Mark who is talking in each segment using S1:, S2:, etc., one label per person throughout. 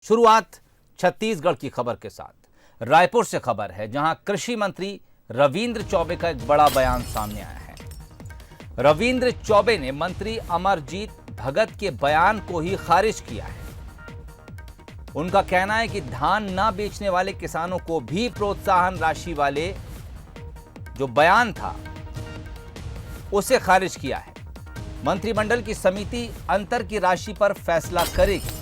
S1: शुरुआत छत्तीसगढ़ की खबर के साथ। रायपुर से खबर है, जहां कृषि मंत्री रविंद्र चौबे का एक बड़ा बयान सामने आया है। रविंद्र चौबे ने मंत्री अमरजीत भगत के बयान को ही खारिज किया है। उनका कहना है कि धान न बेचने वाले किसानों को भी प्रोत्साहन राशि वाले जो बयान था उसे खारिज किया है। मंत्रिमंडल की समिति अंतर की राशि पर फैसला करेगी।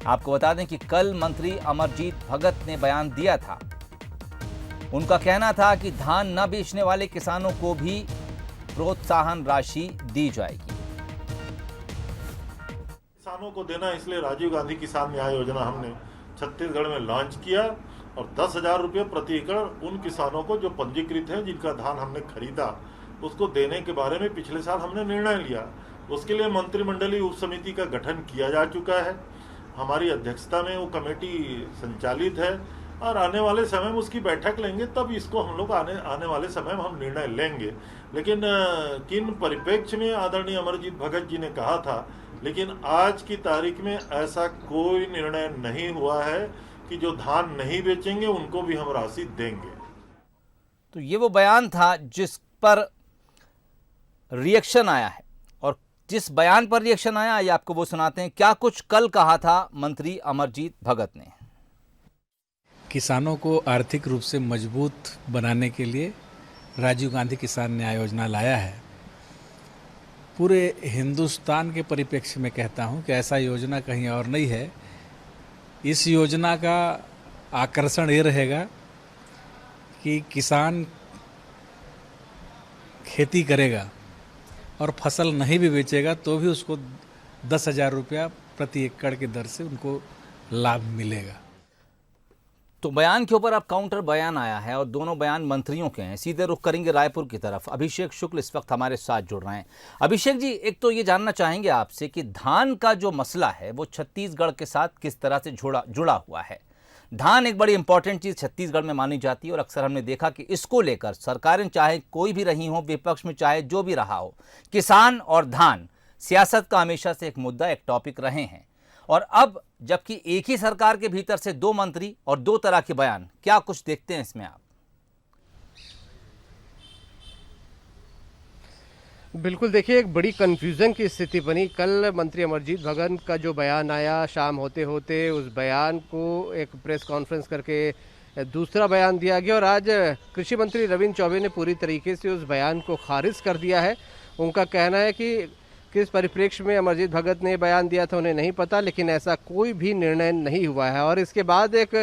S1: आपको बता दें कि कल मंत्री अमरजीत भगत ने बयान दिया था। उनका कहना था कि धान न बेचने वाले किसानों को भी प्रोत्साहन राशि दी जाएगी।
S2: किसानों को देना, इसलिए राजीव गांधी किसान न्याय योजना हमने छत्तीसगढ़ में लॉन्च किया और 10,000 रुपये प्रति एकड़ उन किसानों को जो पंजीकृत हैं, जिनका धान हमने खरीदा, उसको देने के बारे में पिछले साल हमने निर्णय लिया। उसके लिए मंत्रिमंडलीय उप समिति का गठन किया जा चुका है। हमारी अध्यक्षता में वो कमेटी संचालित है और आने वाले समय में उसकी बैठक लेंगे, तब इसको हम लोग आने वाले समय में हम निर्णय लेंगे। लेकिन किन परिप्रेक्ष्य में आदरणीय अमरजीत भगत जी ने कहा था, लेकिन आज की तारीख में ऐसा कोई निर्णय नहीं हुआ है कि जो धान नहीं बेचेंगे उनको भी हम राशि देंगे।
S1: तो ये वो बयान था जिस पर रिएक्शन आया है, और जिस बयान पर रिएक्शन आया ये आपको वो सुनाते हैं। क्या कुछ कल कहा था मंत्री अमरजीत भगत ने।
S3: किसानों को आर्थिक रूप से मजबूत बनाने के लिए राजीव गांधी किसान न्याय योजना लाया है। पूरे हिंदुस्तान के परिप्रेक्ष्य में कहता हूं कि ऐसा योजना कहीं और नहीं है। इस योजना का आकर्षण ये रहेगा कि किसान खेती करेगा और फसल नहीं भी बेचेगा तो भी उसको 10,000 रुपया प्रति एकड़ की दर से उनको लाभ मिलेगा।
S1: तो बयान के ऊपर अब काउंटर बयान आया है और दोनों बयान मंत्रियों के हैं। सीधे रुख करेंगे रायपुर की तरफ। अभिषेक शुक्ल इस वक्त हमारे साथ जुड़ रहे हैं। अभिषेक जी, एक तो ये जानना चाहेंगे आपसे कि धान का जो मसला है वो छत्तीसगढ़ के साथ किस तरह से जुड़ा हुआ है। धान एक बड़ी इंपॉर्टेंट चीज़ छत्तीसगढ़ में मानी जाती है और अक्सर हमने देखा कि इसको लेकर सरकारें चाहे कोई भी रही हो, विपक्ष में चाहे जो भी रहा हो, किसान और धान सियासत का हमेशा से एक मुद्दा, एक टॉपिक रहे हैं। और अब जबकि एक ही सरकार के भीतर से दो मंत्री और दो तरह के बयान, क्या कुछ देखते हैं इसमें आप?
S4: बिल्कुल, देखिए एक बड़ी कन्फ्यूज़न की स्थिति बनी। कल मंत्री अमरजीत भगत का जो बयान आया, शाम होते होते उस बयान को एक प्रेस कॉन्फ्रेंस करके दूसरा बयान दिया गया और आज कृषि मंत्री रविंद्र चौबे ने पूरी तरीके से उस बयान को खारिज कर दिया है। उनका कहना है कि किस परिप्रेक्ष्य में अमरजीत भगत ने बयान दिया था उन्हें नहीं पता, लेकिन ऐसा कोई भी निर्णय नहीं हुआ है। और इसके बाद एक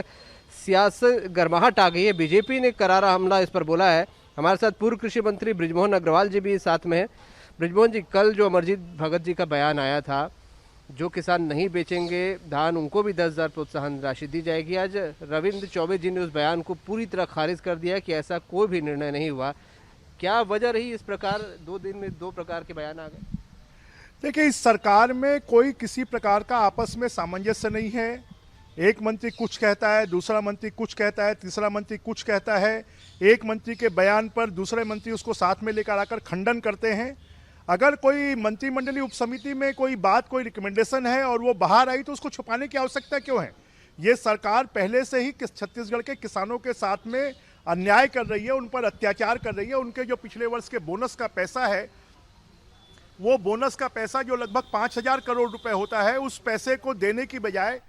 S4: सियासत गर्माहट आ गई है। बीजेपी ने करारा हमला इस पर बोला है। हमारे साथ पूर्व कृषि मंत्री बृजमोहन अग्रवाल जी भी साथ में हैं। बृजमोहन जी, कल जो अमरजीत भगत जी का बयान आया था, जो किसान नहीं बेचेंगे धान उनको भी 10,000 प्रोत्साहन राशि दी जाएगी, आज रविंद्र चौबे जी ने उस बयान को पूरी तरह खारिज कर दिया कि ऐसा कोई भी निर्णय नहीं हुआ। क्या वजह रही इस प्रकार 2 दिन में 2 प्रकार के बयान आ गए?
S5: देखिए, इस सरकार में कोई किसी प्रकार का आपस में सामंजस्य नहीं है। एक मंत्री कुछ कहता है, दूसरा मंत्री कुछ कहता है, तीसरा मंत्री कुछ कहता है। एक मंत्री के बयान पर दूसरे मंत्री उसको साथ में लेकर आकर खंडन करते हैं। अगर कोई मंत्रिमंडलीय उपसमिति में कोई बात, कोई रिकमेंडेशन है और वो बाहर आई तो उसको छुपाने की आवश्यकता क्यों है? ये सरकार पहले से ही छत्तीसगढ़ के किसानों के साथ में अन्याय कर रही है, उन पर अत्याचार कर रही है। उनके जो पिछले वर्ष के बोनस का पैसा है, वो बोनस का पैसा जो लगभग 5,000 करोड़ रुपए होता है, उस पैसे को देने की बजाय